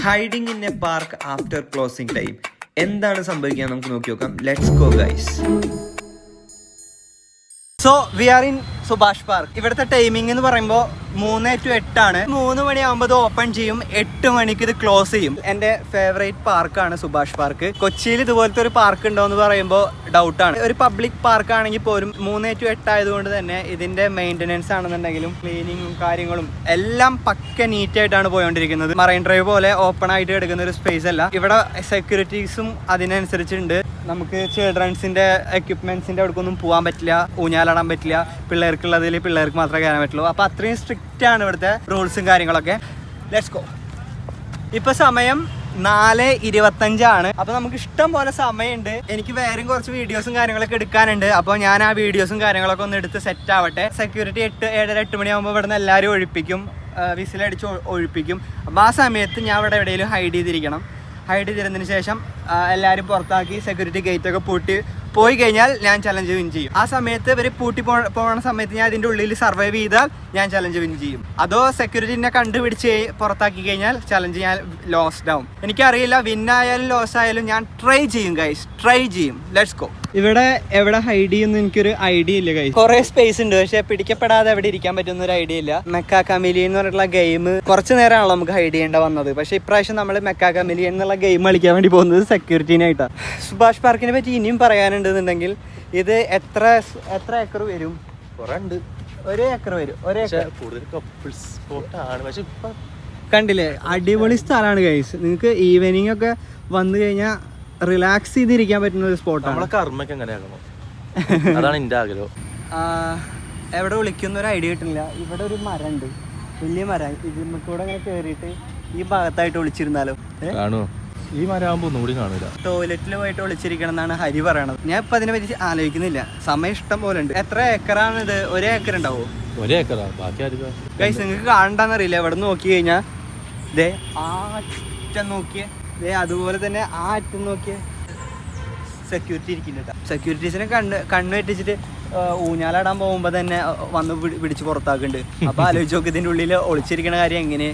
Hiding in A park after closing time. എന്താണ് സംഭവിക്കുക നമുക്ക് നോക്കി നോക്കാം. Let's go guys. So we are in Subhash park. ഇവിടുത്തെ ടൈമിംഗ് എന്ന് പറയുമ്പോൾ 3 to 8 ആണ്. 3 മണിയാകുമ്പോൾ ഇത് ഓപ്പൺ ചെയ്യും, 8 മണിക്ക് ഇത് ക്ലോസ് ചെയ്യും. എൻ്റെ ഫേവറേറ്റ് പാർക്കാണ് സുഭാഷ് പാർക്ക്. കൊച്ചിയിൽ ഇതുപോലത്തെ ഒരു പാർക്ക് ഉണ്ടോ എന്ന് പറയുമ്പോൾ ഡൗട്ടാണ്. ഒരു പബ്ലിക് പാർക്ക് ആണെങ്കിൽ പോലും 3 to 8 ആയതുകൊണ്ട് തന്നെ ഇതിന്റെ മെയിൻ്റനൻസ് ആണെന്നുണ്ടെങ്കിലും ക്ലീനിങ്ങും കാര്യങ്ങളും എല്ലാം പക്ക നീറ്റായിട്ടാണ് പോയോണ്ടിരിക്കുന്നത്. മറൈൻ ഡ്രൈവ് പോലെ ഓപ്പൺ ആയിട്ട് കിടക്കുന്ന ഒരു സ്പേസ് അല്ല. ഇവിടെ സെക്യൂരിറ്റീസും അതിനനുസരിച്ചുണ്ട്. നമുക്ക് ചിൽഡ്രൻസിന്റെ എക്യുപ്മെന്റ്സിന്റെ അവിടേക്കൊന്നും പോകാൻ പറ്റില്ല, ഊഞ്ഞാലാടാൻ പറ്റില്ല, പിള്ളേർക്കുള്ളതിൽ പിള്ളേർക്ക് മാത്രമേ കയറാൻ പറ്റുള്ളൂ. അപ്പോൾ അത്രയും സ്ട്രിക്റ്റ് ആണ് ഇവിടുത്തെ റൂൾസും കാര്യങ്ങളൊക്കെ. Let's go. ഇപ്പൊ സമയം 4:25 അപ്പോൾ നമുക്ക് ഇഷ്ടം പോലെ സമയമുണ്ട്. എനിക്ക് വേറെയും കുറച്ച് വീഡിയോസും കാര്യങ്ങളൊക്കെ എടുക്കാനുണ്ട്. അപ്പോൾ ഞാൻ ആ വീഡിയോസും കാര്യങ്ങളൊക്കെ ഒന്ന് എടുത്ത് സെറ്റ് ആവട്ടെ. സെക്യൂരിറ്റി 7-8 മണിയാകുമ്പോൾ ഇവിടുന്ന് എല്ലാവരും ഒഴിപ്പിക്കും, വിസിലടിച്ച് ഒഴിപ്പിക്കും. അപ്പോൾ ആ സമയത്ത് ഞാൻ ഇവിടെ എവിടെയെങ്കിലും ഹൈഡ് ചെയ്തിരിക്കണം. ഹൈഡ് ചെയ്തിരുന്നതിന് ശേഷം എല്ലാവരും പുറത്താക്കി സെക്യൂരിറ്റി ഗേറ്റൊക്കെ പൂട്ടി പോയി കഴിഞ്ഞാൽ ഞാൻ ചലഞ്ച് വിൻ ചെയ്യും. ആ സമയത്ത് ഇവർ പൂട്ടി പോകണ സമയത്ത് ഞാൻ ഇതിൻ്റെ ഉള്ളിൽ സർവൈവ് ചെയ്താൽ ഞാൻ ചലഞ്ച് വിൻ ചെയ്യും. അതോ സെക്യൂരിറ്റിനെ കണ്ടുപിടിച്ച് പുറത്താക്കി കഴിഞ്ഞാൽ ചലഞ്ച് ഞാൻ ലോസ്ഡ് ആവും. എനിക്കറിയില്ല, വിന്നായാലും ലോസ് ആയാലും ഞാൻ ട്രൈ ചെയ്യും ഗൈസ്, ട്രൈ ചെയ്യും. Let's go. ഇവിടെ എവിടെ ഹൈഡ് ചെയ്യുന്ന എനിക്കൊരു ഐഡിയ ഇല്ല ഗൈസ്. കുറെ സ്പേസ് ഉണ്ട്, പക്ഷെ പിടിക്കപ്പെടാതെ എവിടെ ഇരിക്കാൻ പറ്റുന്ന ഒരു ഐഡിയ ഇല്ല. മെക്കാ കമിലിയൻ എന്ന് പറഞ്ഞിട്ടുള്ള ഗെയിം കുറച്ച് നേരമാണല്ലോ നമുക്ക് ഹൈഡ് ചെയ്യേണ്ട വന്നത്. പക്ഷെ ഇപ്രാവശ്യം നമ്മൾ മെക്കാ കമിലിയൻ എന്നുള്ള ഗെയിം കളിക്കാൻ വേണ്ടി പോകുന്നത് സെക്യൂരിറ്റീനായിട്ടാണ്. സുഭാഷ് പാർക്കിനെ പറ്റി ഇനിയും പറയാനുണ്ടെന്നുണ്ടെങ്കിൽ ഇത് എത്ര ഏക്കർ വരും? ഒരു ഏക്കർ വരും. കണ്ടില്ലേ, അടിപൊളി സ്ഥലമാണ് ഗൈസ്. നിങ്ങൾക്ക് ഈവനിങ് ഒക്കെ വന്നു കഴിഞ്ഞാൽ റിലാക്സ് ചെയ്തിരിക്കാൻ പറ്റുന്ന ഒരു സ്പോട്ടാണ്. അതാണ് എൻ്റെ ആഗ്രഹം. എവിടെ വിളിക്കുന്ന ഒരു ഐഡിയ കിട്ടുന്നില്ല. ഇവിടെ ഒരു മരം ഉണ്ട്, വലിയ മരം. ഇതിൽ കൂടെ അങ്ങനെ കയറിയിട്ട് ഈ ഭാഗത്തായിട്ട് വിളിച്ചിരുന്നാലോ? ഈ മരമാകുമ്പോൾ ഒന്നുകൂടി കാണൂല. ടോയ്ലറ്റിൽ പോയിട്ട് വിളിച്ചിരിക്കണം എന്നാണ് ഹരി പറയണത്. ഞാൻ ഇപ്പൊ അതിനെ പറ്റി ആലോചിക്കുന്നില്ല. സമയം ഇഷ്ടം പോലെ ഉണ്ട്. എത്ര ഏക്കറാണ് ഇത്? 1 ഏക്കർ ഉണ്ടാവോ? 1 ഏക്കറാ. ബാക്കി ഗൈസ് നിങ്ങൾക്ക് കാണണ്ടെന്നറിയില്ല. എവിടെ നോക്കി കഴിഞ്ഞാൽ ദേ ആ അറ്റം നോക്കിയേ, ദേ അതുപോലെ തന്നെ ആ അറ്റം നോക്കിയേ സെക്യൂരിറ്റി ഇരിക്കുന്നുണ്ട്. സെക്യൂരിറ്റീസിനെ കണ്ണ് വെട്ടിച്ചിട്ട് ഊഞ്ഞാലാടാൻ പോകുമ്പോ തന്നെ വന്ന് പിടിച്ച് പുറത്താക്കുന്നുണ്ട്. അപ്പൊ ആലോചിച്ച് നോക്കി ഇതിന്റെ ഉള്ളിൽ ഒളിച്ചിരിക്കണ കാര്യം എങ്ങനെ.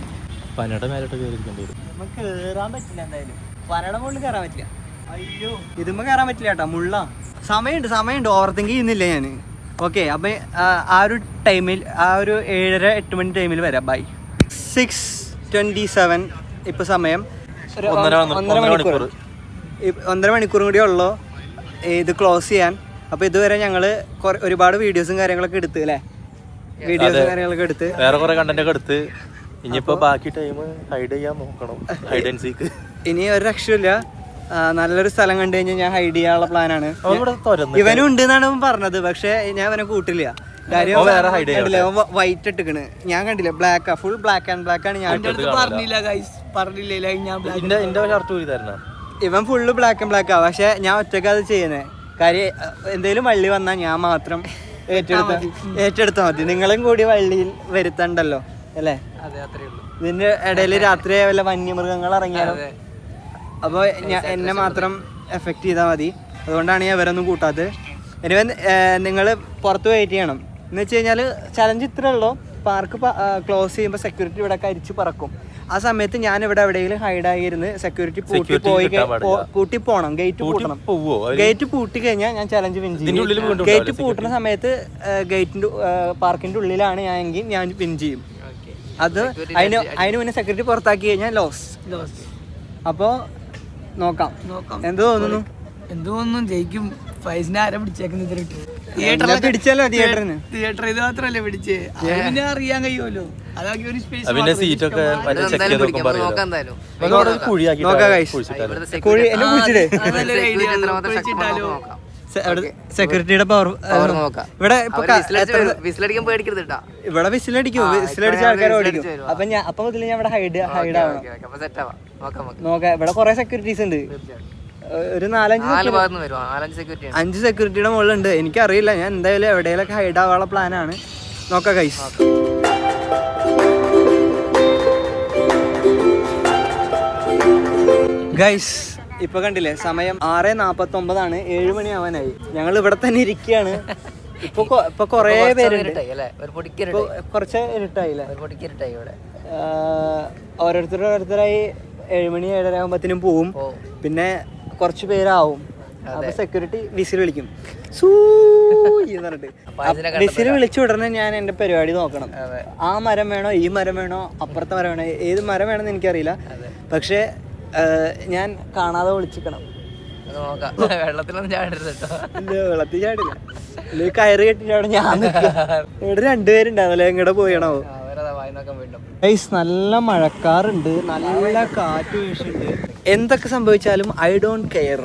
പനയുടെ മേലോട്ട് കയറിയിരിക്കേണ്ടി വരും. നമുക്ക് കയറാൻ പറ്റില്ല, എന്തായാലും പനയുടെ മുകളിൽ കയറാൻ പറ്റില്ല. അയ്യോ, ഇതുമ്മ കയറാൻ പറ്റില്ല കേട്ടോ, മുള്ള. സമയമുണ്ട്. ഓവർ തിങ്ക് ചെയ്യുന്നില്ല ഞാൻ. ഓക്കെ, അപ്പൊ ആ ഒരു ടൈമിൽ, ആ ഒരു 7:30-8 മണി ടൈമിൽ വരാം. ബൈ. 6:27 ഇപ്പൊ സമയം. 1.5 മണിക്കൂർ കൂടി ഉള്ളൂ ഇത് ക്ലോസ് ചെയ്യാൻ. അപ്പൊ ഇതുവരെ ഞങ്ങള് ഒരുപാട് വീഡിയോസും കാര്യങ്ങളൊക്കെ എടുത്ത് അല്ലേ, വീഡിയോസും കാര്യങ്ങളൊക്കെ എടുത്ത് വേറെ കുറെ കണ്ടന്റ് ഒക്കെ എടുത്ത് ഇനിയിപ്പോ ബാക്കി ടൈം ഹൈഡ് ചെയ്യാൻ നോക്കണം. ഹൈഡ് ആൻഡ് സീക്ക് ഇനി ഒരു രക്ഷയില്ല. നല്ലൊരു സ്ഥലം കണ്ടു കഴിഞ്ഞാൽ ഞാൻ ഹൈഡ് ചെയ്യാനുള്ള പ്ലാനാണ്. ഇവനും ഉണ്ട് എന്നാണ് പറഞ്ഞത്, പക്ഷെ ഞാൻ അവനെ കൂട്ടില്ല. കാര്യം വൈറ്റ് ഇട്ടിക്കണ്, ഞാൻ കണ്ടില്ല. Black, full black and black ആണ്. ഞാൻ ഇവൻ ഫുള്ള് ബ്ലാക്ക് ആൻഡ് ബ്ലാക്കാ, പക്ഷെ ഞാൻ ഒറ്റക്ക് അത് ചെയ്യുന്നത്. കാര്യം എന്തേലും വള്ളി വന്നാൽ ഞാൻ മാത്രം ഏറ്റെടുത്താൽ മതി. നിങ്ങളും കൂടി വള്ളിയിൽ വരുത്തണ്ടല്ലോ അല്ലേ? ഇതിന്റെ ഇടയിൽ രാത്രി വല്ല വന്യമൃഗങ്ങൾ ഇറങ്ങിയാലോ? അപ്പോൾ എന്നെ മാത്രം എഫക്റ്റ് ചെയ്താൽ മതി. അതുകൊണ്ടാണ് ഞാൻ ഇവരൊന്നും കൂട്ടാത്തത്. എനിവേ നിങ്ങൾ പുറത്ത് വെയിറ്റ് ചെയ്യണം. എന്ന് വെച്ച് കഴിഞ്ഞാൽ ചലഞ്ച് ഇത്രേ ഉള്ളൂ. പാർക്ക് ക്ലോസ് ചെയ്യുമ്പോൾ സെക്യൂരിറ്റി ഇവിടെ അരിച്ചു പറക്കും. ആ സമയത്ത് ഞാൻ ഇവിടെ എവിടെയെങ്കിലും ഹൈഡായിരുന്നു സെക്യൂരിറ്റി പൂട്ടി പോകണം. ഗേറ്റ് പൂട്ടണം. ഗേറ്റ് പൂട്ടി കഴിഞ്ഞാൽ ഞാൻ ചലഞ്ച് വിൻ ചെയ്യും. ഗേറ്റ് പൂട്ടുന്ന സമയത്ത് പാർക്കിന്റെ ഉള്ളിലാണ് ഞാൻ എങ്കിൽ ഞാൻ വിൻ ചെയ്യും. അത് അതിന് മുന്നേ സെക്യൂരിറ്റി പുറത്താക്കി കഴിഞ്ഞാൽ ലോസ്. അപ്പോൾ നോക്കാം. എന്ത് തോന്നുന്നു? ജയിക്കും. ഫൈസിനെ ആരാ പിടിച്ചേക്കുന്നത്? പിടിച്ചല്ലോ തിയേറ്ററിന്. തിയേറ്റർ ഇത് മാത്രല്ലേ പിടിച്ചേ, പിന്നെ അറിയാൻ കഴിയുമല്ലോ. അതാക്കി ഒരു സ്പേസ്. സെക്യൂരിറ്റിയുടെ പവർ ഇവിടെ ഇവിടെ വിസിലടിക്കും. വിസിലടിച്ച ആൾക്കാർ ഓടിക്കും. അപ്പൊ മുതൽ ഞാൻ ഇവിടെ ഹൈഡ് ആവണം. നോക്കാം. ഇവിടെ കുറെ സെക്യൂരിറ്റീസ് ഉണ്ട്. ഒരു 5 സെക്യൂരിറ്റിയുടെ മുകളിലുണ്ട്. എനിക്കറിയില്ല, ഞാൻ എന്തായാലും എവിടെയെങ്കിലൊക്കെ ഹൈഡ് ആവാനുള്ള പ്ലാനാണ്. നോക്കാം ഗൈസ്. ഗൈസ് ഇപ്പൊ കണ്ടില്ലേ, സമയം 6:49 7 മണിയാവാനായി. ഞങ്ങൾ ഇവിടെ തന്നെ ഇരിക്കുകയാണ്. ഇപ്പൊ കൊറേ പേരുണ്ട്. കുറച്ച് ഇരുട്ടായില്ലേ? ഓരോരുത്തരായി 7 മണി 7:30 ആകുമ്പോഴത്തേനും പോവും. പിന്നെ കുറച്ച് പേരാവും. അപ്പൊ സെക്യൂരിറ്റി വിസിൽ വിളിക്കും, വിസിൽ വിളിച്ച ഉടനെ ഞാൻ എന്റെ പരിപാടി നോക്കണം. ആ മരം വേണോ, ഈ മരം വേണോ, അപ്പുറത്തെ മരം വേണോ, ഏത് മരം വേണമെന്ന് എനിക്കറിയില്ല. പക്ഷെ ഞാൻ കാണാതെ വിളിച്ചിക്കണം. വെള്ളത്തിലൊന്നും ചാടരുത് കേട്ടോ. വെള്ളത്തിൽ ചാടില്ല, അല്ലെങ്കിൽ കയറ് കെട്ടിട്ട് അവിടെ ഞാൻ ഇവിടെ 2 പേരുണ്ടാവല്ലേ, എങ്ങടെ പോയണോ. നല്ല മഴക്കാറുണ്ട്, നല്ല കാറ്റ് വീശുന്നുണ്ട്. എന്തൊക്കെ സംഭവിച്ചാലും ഐ ഡോണ്ട് കെയർ.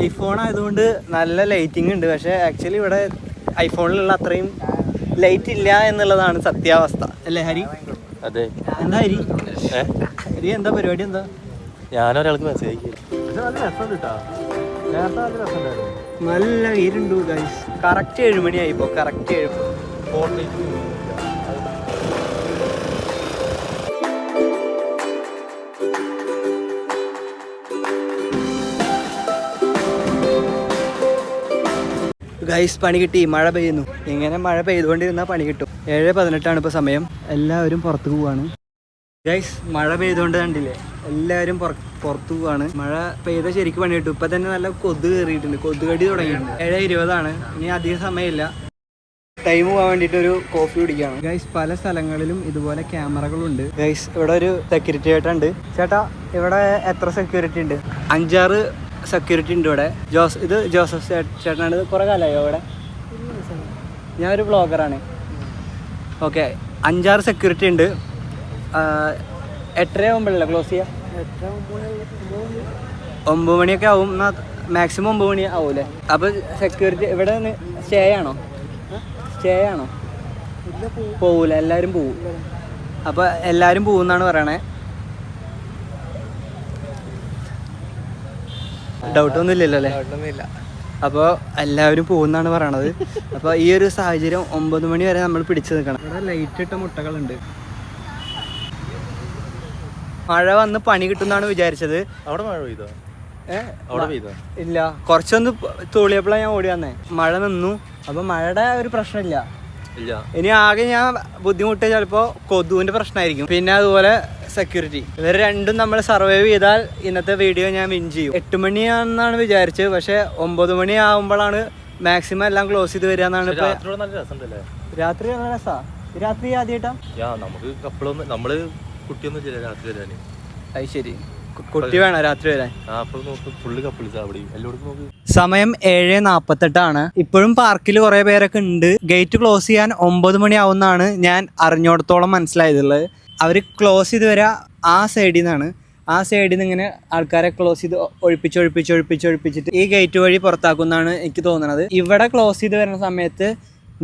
ഐഫോൺ ആയതുകൊണ്ട് നല്ല ലൈറ്റിംഗ് ഉണ്ട്. പക്ഷെ ആക്ച്വലി ഇവിടെ ഐഫോണിലുള്ള അത്രയും ലൈറ്റ് ഇല്ല എന്നുള്ളതാണ് സത്യാവസ്ഥ, അല്ലേ ഹരി? അതെ. എന്താ ഹരി, ഹരി എന്താ പരിപാടി? എന്താ? ഞാനൊരാൾക്ക് മെസ്സേജ് നല്ല വീരുണ്ടു ഗൈസ്. കറക്റ്റ് 7 മണിയായി ഇപ്പോ. കറക്റ്റ് 7. ഗൈസ് പണി കിട്ടി, മഴ പെയ്യുന്നു. ഇങ്ങനെ മഴ പെയ്തുകൊണ്ടിരുന്നാൽ പണി കിട്ടും. 7:18 ഇപ്പോൾ സമയം. എല്ലാവരും പുറത്തു പോവാണ് ഗൈസ്. മഴ പെയ്തുകൊണ്ട് കണ്ടില്ലേ, എല്ലാവരും പുറത്തു പോവാണ്. മഴ പെയ്ത ശരിക്കും പണി കിട്ടും. ഇപ്പൊ തന്നെ നല്ല കൊതു കയറിയിട്ടുണ്ട്, കൊതുകടി തുടങ്ങിയിട്ടുണ്ട്. 7:20 ഇനി അധികം സമയമില്ല. ടൈം പോകാൻ വേണ്ടിയിട്ട് ഒരു കോഫി കുടിക്കുകയാണ് ഗൈസ്. പല സ്ഥലങ്ങളിലും ഇതുപോലെ ക്യാമറകളുണ്ട് ഗൈസ്. ഇവിടെ ഒരു സെക്യൂരിറ്റി ചേട്ടനുണ്ട്. ചേട്ടാ, ഇവിടെ എത്ര സെക്യൂരിറ്റി ഉണ്ട്? 5-6 സെക്യൂരിറ്റി ഉണ്ട് ഇവിടെ. ഇത് ജോസഫ് ചേട്ടനാണ്. കുറെ കാലമായോ ഇവിടെ? ഞാനൊരു വ്ളോഗറാണ്. ഓക്കെ, 5-6 സെക്യൂരിറ്റി ഉണ്ട്. 8:30 ആകുമ്പോഴല്ലേ ക്ലോസ് ചെയ്യാം? 9 മണിയൊക്കെ ആവും. എന്നാൽ മാക്സിമം 9 മണി ആവൂലേ? അപ്പോൾ സെക്യൂരിറ്റി ഇവിടെ സ്റ്റേ ആണോ? പോവൂല, എല്ലാവരും പോവും. അപ്പോൾ എല്ലാവരും പോകുന്നാണ് പറയണേ. ഡൗട്ടൊന്നും ഇല്ലല്ലോ അല്ലേ? അപ്പോൾ എല്ലാവരും പോകുന്നാണ് പറയണത്. അപ്പോൾ ഈ ഒരു സാഹചര്യം 9 മണി വരെ നമ്മൾ പിടിച്ചു നിൽക്കണം. ഇവിടെ ലൈറ്റ് ഇട്ട മുട്ടകളുണ്ട്. മഴ വന്ന് പണി കിട്ടുമെന്നാണ് വിചാരിച്ചത്. അവിടെ മഴ പെയ്തോ? ഇല്ല, കുറച്ചൊന്ന് തോളിയപ്പോഴാണ് ഞാൻ ഓടി വന്നേ. മഴ നിന്നു. അപ്പോൾ മഴയുടെ ഒരു പ്രശ്നമില്ല. ഇനി ആകെ ഞാൻ ബുദ്ധിമുട്ട് ചിലപ്പോൾ കൊതുവിൻ്റെ പ്രശ്നമായിരിക്കും. പിന്നെ അതുപോലെ സെക്യൂരിറ്റി, ഇവർ രണ്ടും നമ്മൾ സർവൈവ് ചെയ്താൽ ഇന്നത്തെ വീഡിയോ ഞാൻ വിൻ ചെയ്യും. 8 മണിയാണെന്നാണ് വിചാരിച്ചത്. പക്ഷെ 9 മണി ആകുമ്പോഴാണ് മാക്സിമം എല്ലാം ക്ലോസ് ചെയ്ത് വരിക എന്നാണ്. രാത്രി നല്ല രസമാണ്. രാത്രി ആദ്യമായിട്ടാ നമ്മള് കുട്ടിയൊന്നും രാത്രി വരാന്. അത് ശരി, കുട്ടി വേണം രാത്രി വരാൻ. സമയം 7:48. ഇപ്പോഴും പാർക്കിൽ കുറെ പേരൊക്കെ ഉണ്ട്. ഗേറ്റ് ക്ലോസ് ചെയ്യാൻ 9 മണി ആവുമെന്നാണ് ഞാൻ അറിഞ്ഞോടത്തോളം മനസ്സിലായതുള്ളത്. അവർ ക്ലോസ് ചെയ്ത് വരാ ആ സൈഡിൽ നിന്നാണ്. ആ സൈഡിൽ നിന്ന് ഇങ്ങനെ ആൾക്കാരെ ക്ലോസ് ചെയ്ത് ഒഴിപ്പിച്ചിട്ട് ഈ ഗേറ്റ് വഴി പുറത്താക്കുമെന്നാണ് എനിക്ക് തോന്നുന്നത്. ഇവിടെ ക്ലോസ് ചെയ്ത് വരുന്ന സമയത്ത്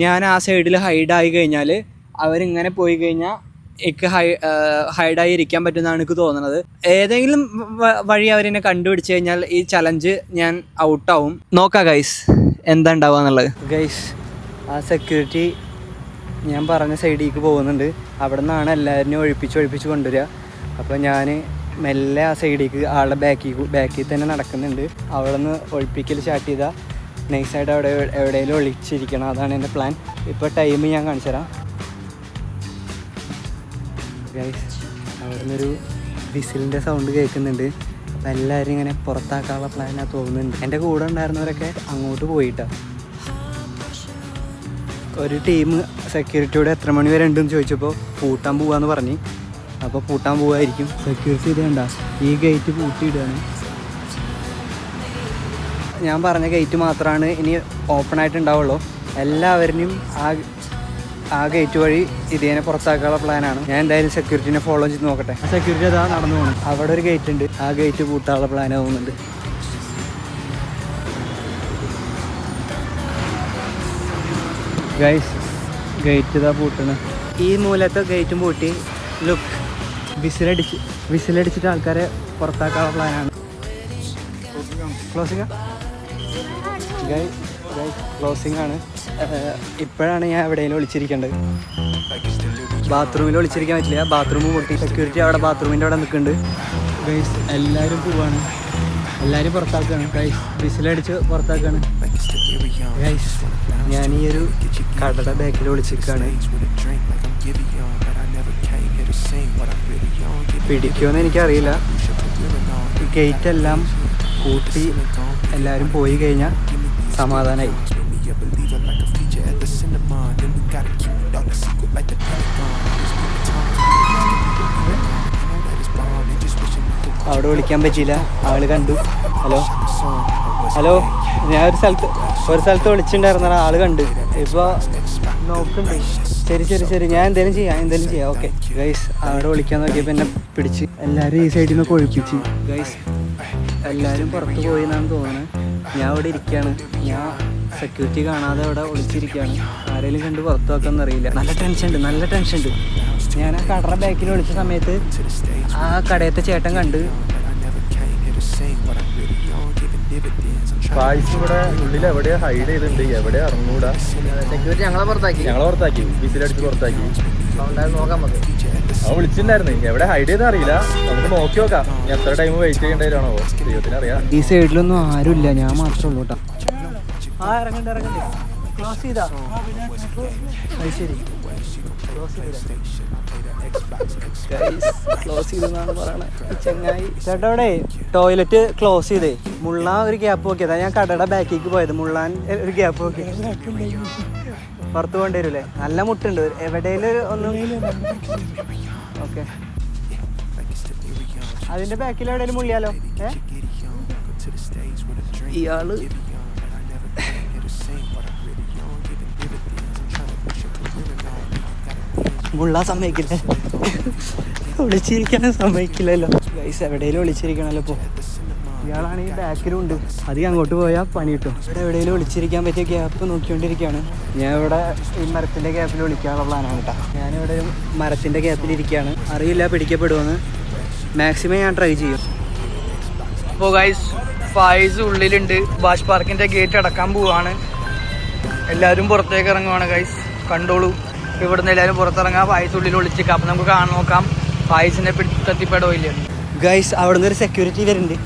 ഞാൻ ആ സൈഡിൽ ഹൈഡായി കഴിഞ്ഞാൽ അവരിങ്ങനെ പോയി കഴിഞ്ഞാൽ എനിക്ക് ഹൈഡായി ഇരിക്കാൻ പറ്റുമെന്നാണ് എനിക്ക് തോന്നുന്നത്. ഏതെങ്കിലും വഴി അവരെന്നെ കണ്ടുപിടിച്ച് കഴിഞ്ഞാൽ ഈ ചലഞ്ച് ഞാൻ ഔട്ടാവും. നോക്കാം ഗൈസ് എന്താ ഉണ്ടാവുക എന്നുള്ളത്. ഗൈസ്, ആ സെക്യൂരിറ്റി ഞാൻ പറഞ്ഞ സൈഡിലേക്ക് പോകുന്നുണ്ട്. അവിടെ നിന്നാണ് എല്ലാവരും ഒഴിപ്പിച്ച് കൊണ്ടുവരിക. അപ്പോൾ ഞാൻ മെല്ലെ ആ സൈഡിലേക്ക് ആളുടെ ബാക്കിൽ തന്നെ നടക്കുന്നുണ്ട്. അവിടെ നിന്ന് ഒഴിപ്പിക്കൽ സ്റ്റാർട്ട് ചെയ്താൽ നൈസായിട്ട് അവിടെ എവിടെയെങ്കിലും ഒളിച്ചിരിക്കണം. അതാണ് എൻ്റെ പ്ലാൻ. ഇപ്പോൾ ടൈം ഞാൻ കാണിച്ചു തരാം ഗൈസ്. അവിടെ നിന്നൊരു വിസിലിൻ്റെ സൗണ്ട് കേൾക്കുന്നുണ്ട്. അപ്പോൾ എല്ലാവരും ഇങ്ങനെ പുറത്താക്കാനുള്ള പ്ലാനാണ് തോന്നുന്നുണ്ട്. എൻ്റെ കൂടെ ഉണ്ടായിരുന്നവരൊക്കെ അങ്ങോട്ട് പോയിട്ടാണ്. ഒരു ടീം സെക്യൂരിറ്റിയോട് എത്ര മണി വരെ ഉണ്ടെന്ന് ചോദിച്ചപ്പോൾ പൂട്ടാൻ പോവാന്ന് പറഞ്ഞ്. അപ്പോൾ പൂട്ടാൻ പോവായിരിക്കും. സെക്യൂരിറ്റി ഇത് കണ്ട, ഈ ഗേറ്റ് പൂട്ടിയിടുകയാണ്. ഞാൻ പറഞ്ഞ ഗേറ്റ് മാത്രമാണ് ഇനി ഓപ്പൺ ആയിട്ടുണ്ടാവുള്ളൂ. എല്ലാവരെയും ആ ഗേറ്റ് വഴി ഇതിനെ പുറത്താക്കാനുള്ള പ്ലാനാണ്. ഞാൻ എന്തായാലും സെക്യൂരിറ്റിനെ ഫോളോ ചെയ്ത് നോക്കട്ടെ. ആ സെക്യൂരിറ്റി അതാ നടന്നു പോകണം. അവിടെ ഒരു ഗേറ്റ് ഉണ്ട്, ആ ഗേറ്റ് പൂട്ടാനുള്ള പ്ലാൻ ആവുന്നുണ്ട്. ഗൈസ്, ഗേറ്റ് ഇതാ പൂട്ടണ്. ഈ മൂലത്തെ ഗേറ്റും പൂട്ടി. ലുക്ക്, വിസിലടിച്ചിട്ട് ആൾക്കാരെ പുറത്താക്കാനുള്ള പ്ലാനാണ്. ക്ലോസിംഗ് ക്ലോസിംഗ് ആണ്. ഇപ്പോഴാണ് ഞാൻ എവിടെയെങ്കിലും ഒളിച്ചിരിക്കേണ്ടത്. ബാത്റൂമിൽ ഒളിച്ചിരിക്കാൻ പറ്റില്ല, ബാത്റൂം പൊട്ടി. സെക്യൂരിറ്റി അവിടെ ബാത്റൂമിൻ്റെ അവിടെ നിൽക്കുന്നുണ്ട്. ഗൈസ്, എല്ലാവരും പോവാണ്, എല്ലാവരും പുറത്താക്കുകയാണ്. ഗൈസ്, വിസിലടിച്ച് പുറത്താക്കുകയാണ്. ഗൈസ്, ഞാൻ ഈ ഒരു കടയുടെ ബാക്കിൽ ഒളിച്ചിരിക്കുകയാണ്. പിടിക്കുമെന്ന് എനിക്കറിയില്ല. ഗേറ്റ് എല്ലാം കൂട്ടി എല്ലാവരും പോയി കഴിഞ്ഞാൽ സമാധാനമായി. അവിടെ വിളിക്കാൻ പറ്റിയില്ല, ആള് കണ്ടു. ഹലോ ഹലോ, ഞാൻ ഒരു സ്ഥലത്ത് വിളിച്ചിട്ടുണ്ടായിരുന്ന ആള് കണ്ട്, ഇപ്പൊ നോക്കുന്നുണ്ട്. ശരി ഞാൻ എന്തേലും ചെയ്യാം. ഓക്കെ ഗൈസ്, അവിടെ വിളിക്കാൻ നോക്കിയപ്പോൾ എന്നെ പിടിച്ച് എല്ലാവരും ഈ സൈഡിൽ നിന്ന് കൊഴിപ്പിച്ച്. ഗൈസ് എല്ലാവരും പുറത്ത് പോയി എന്നാണ് തോന്നുന്നത്. ഞാൻ അവിടെ ഇരിക്കുകയാണ്. ഞാൻ സെക്യൂരിറ്റി കാണാതെ അവിടെ ഒളിച്ചിരിക്കുകയാണ്. ആരെങ്കിലും കണ്ട് പുറത്ത് വെക്കാമെന്ന് അറിയില്ല. നല്ല ടെൻഷൻ ഉണ്ട്. ഞാൻ ആ കടയുടെ ബാക്കിൽ വിളിച്ച സമയത്ത് ആ കടയത്തെ ചേട്ടൻ കണ്ട്. പായ്സ് ഇവിടെ ഉള്ളിൽ എവിടെയാ ഹൈഡ് ചെയ്തിട്ടുണ്ട്, എവിടെയാ അറിഞ്ഞൂടാ. സെക്യൂരിറ്റി ഞങ്ങളെ പുറത്താക്കി വിസിലടിച്ച് പുറത്താക്കി. നോക്കാൻ പറ്റും. അവ വിളിച്ചിട്ടുണ്ടായിരുന്നു, എവിടെ ഹൈഡ് ചെയ്താ അറിയില്ല. നമുക്ക് നോക്കി നോക്കാം. എത്ര ടൈം വെയിറ്റ് ചെയ്യേണ്ടതാണോ ദൈവത്തിന് അറിയാം. ഈ സൈഡിലൊന്നും ആരുമില്ല, ഞാൻ മാത്രമേ ഉള്ളൂ കേട്ടോ. ഇറങ്ങണ്ട് ക്ലോസ് ചെയ്താ. ശരി ക്ലോസ് ചെയ്തെന്നാണ് പറയണത് ചങ്ങായി. ചേട്ടാ അവിടെ ടോയ്ലറ്റ് ക്ലോസ് ചെയ്തേ. മുള്ളാൻ ഒരു ഗ്യാപ്പ് നോക്കിയതാ. ഞാൻ കടയുടെ ബാക്കിലേക്ക് പോയത്. മുള്ളാൻ ഒരു ഗ്യാപ്പ് നോക്കി. പുറത്ത് കൊണ്ടുവരൂലേ? നല്ല മുട്ടുണ്ട്. എവിടെയും ഒന്നും. ഓക്കെ, അതിന്റെ ബാക്കിൽ എവിടെയും മുള്ളിയാലോ? ഇയാള് മുള്ളാൻ സമ്മതിക്കില്ല, ഒളിച്ചിരിക്കാനും സമ്മതിക്കില്ലല്ലോ. ഗൈസ് എവിടെയെങ്കിലും ഒളിച്ചിരിക്കണല്ലോ. ഇപ്പോൾ ഇയാളാണെങ്കിൽ ബാക്കിലുണ്ട്. അധികം അങ്ങോട്ട് പോയാൽ പണി കിട്ടും. ഇവിടെ എവിടെയെങ്കിലും ഒളിച്ചിരിക്കാൻ പറ്റിയ ഗ്യാപ്പ് നോക്കിക്കൊണ്ടിരിക്കുകയാണ്. ഞാൻ ഇവിടെ ഈ മരത്തിൻ്റെ ഗ്യാപ്പിൽ വിളിക്കാനുള്ള പ്ലാനാണ് കേട്ടോ. ഞാനിവിടെ ഒരു മരത്തിൻ്റെ ഗ്യാപ്പിലിരിക്കുകയാണ്. അറിയില്ല പിടിക്കപ്പെടുമെന്ന്. മാക്സിമം ഞാൻ ട്രൈ ചെയ്യും. അപ്പോൾ ഗൈസ് ഫായിസ് ഉള്ളിലുണ്ട്. സുഭാഷ് പാർക്കിൻ്റെ ഗേറ്റ് അടക്കാൻ പോവുകയാണ്. എല്ലാവരും പുറത്തേക്ക് ഇറങ്ങുവാണ് ഗൈസ്, കണ്ടോളൂ. ഇവിടുന്ന് എല്ലാവരും പുറത്തിറങ്ങാം. ഫായിസ് ഉള്ളിൽ ഒളിച്ചേക്കാം. അപ്പം നമുക്ക് കാണാൻ നോക്കാം ഫായിസിനെ പിടിച്ചെത്തിപ്പെടോ ഇല്ല. ഗൈസ് അവിടുന്ന് ഒരു സെക്യൂരിറ്റി വരുന്നുണ്ട്.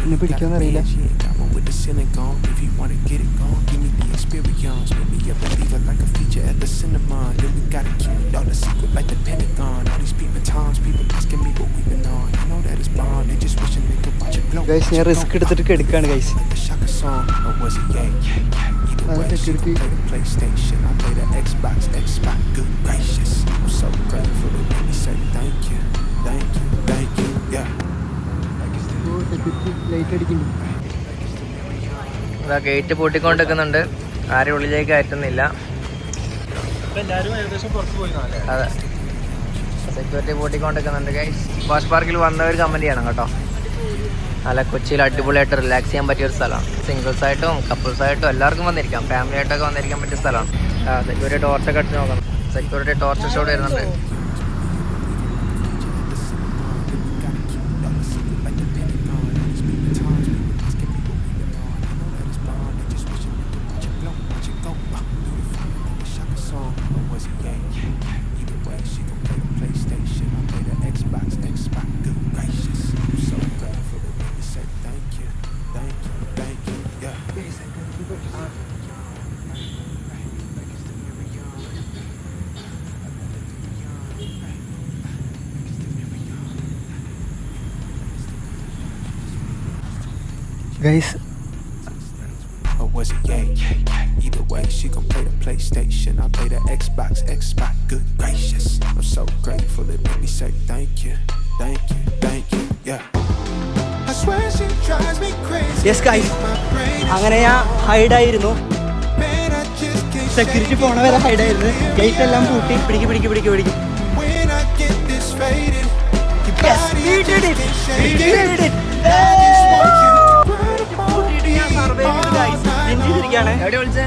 എന്നെ പിടിക്കാന്നറിയില്ല. ഗൈസ് ഞാൻ റിസ്ക് എടുത്തിട്ട് കെടുക്കാണ് ഗൈസ്. ഗേറ്റ് പൂട്ടിക്കൊണ്ടിരിക്കുന്നുണ്ട്. ആരും ഉള്ളിലേക്ക് കയറ്റുന്നില്ല. അതെ, സെക്യൂരിറ്റി പൂട്ടിക്കൊണ്ടിരിക്കുന്നുണ്ട് ഗൈസ്. സുഭാഷ് പാർക്കിൽ വന്നവർ കമന്റ് ചെയ്യണം കേട്ടോ. നല്ല കൊച്ചിയിൽ അടിപൊളിയായിട്ട് റിലാക്സ് ചെയ്യാൻ പറ്റിയ ഒരു സ്ഥലമാണ്. സിംഗിൾസ് ആയിട്ടും കപ്പിൾസ് ആയിട്ടും എല്ലാവർക്കും വന്നിരിക്കാം. ഫാമിലി ആയിട്ടൊക്കെ വന്നിരിക്കാൻ പറ്റിയ സ്ഥലമാണ്. സെക്യൂരിറ്റി ടോർച്ചൊക്കെ അടിച്ച് നോക്കണം. സെക്യൂരിറ്റി ടോർച്ച് ഷോട്ട് വരുന്നുണ്ട്. Guys, or was it yay? Either way, she gon' play the PlayStation. I play the Xbox. Good gracious, I'm so grateful it made me say thank you, yeah. I swear she drives me crazy. yes guys, അങ്ങനെ ഞാൻ ഹൈഡായിരുന്നു. Security പോണ വരെ ഹൈഡായിരുന്നു. Gate എല്ലാം പൂട്ടി. പിടിക്കും. When I get this faded, Yes, we did it. എവിടെ വിളിച്ചേ?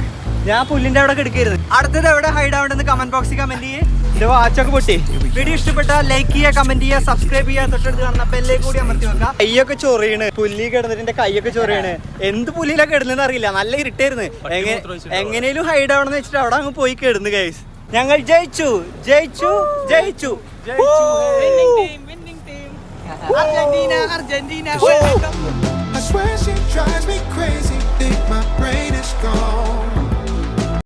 ഞാൻ പുല്ലിന്റെ അവിടെ കിടക്കരുത്. അടുത്തത് എവിടെ ഹൈഡ് ആവണ്ടെന്ന് കമന്റ് ബോക്സിൽ കമന്റ് ചെയ്യേ. എന്റെ വാച്ചൊക്കെ പൊട്ടി. വീഡിയോ ഇഷ്ടപ്പെട്ടാൽ ലൈക്ക് ചെയ്യുക, കമന്റ് ചെയ്യുക, സബ്സ്ക്രൈബ് ചെയ്യുക, തൊട്ടടുത്ത് കാണുന്ന ബെല്ലേക്ക് കൂടി അമർത്തി വെക്കുക. കൈയൊക്കെ ചൊറിയാണ്. പുല്ലി കിടന്നിട്ട് എന്റെ കൈയൊക്കെ ചൊറിയാണ്. എന്ത് പുല്ലിലൊക്കെ കിടന്നെന്ന് അറിയില്ല. നല്ല ഇരുട്ടായിരുന്നു. എങ്ങനെയും ഹൈഡ് ആവണമെന്ന് വെച്ചിട്ട് അവിടെ അങ്ങ് പോയി കിടന്നു ഗൈസ്. ഞങ്ങൾ ജയിച്ചു. Argentina, Argentina.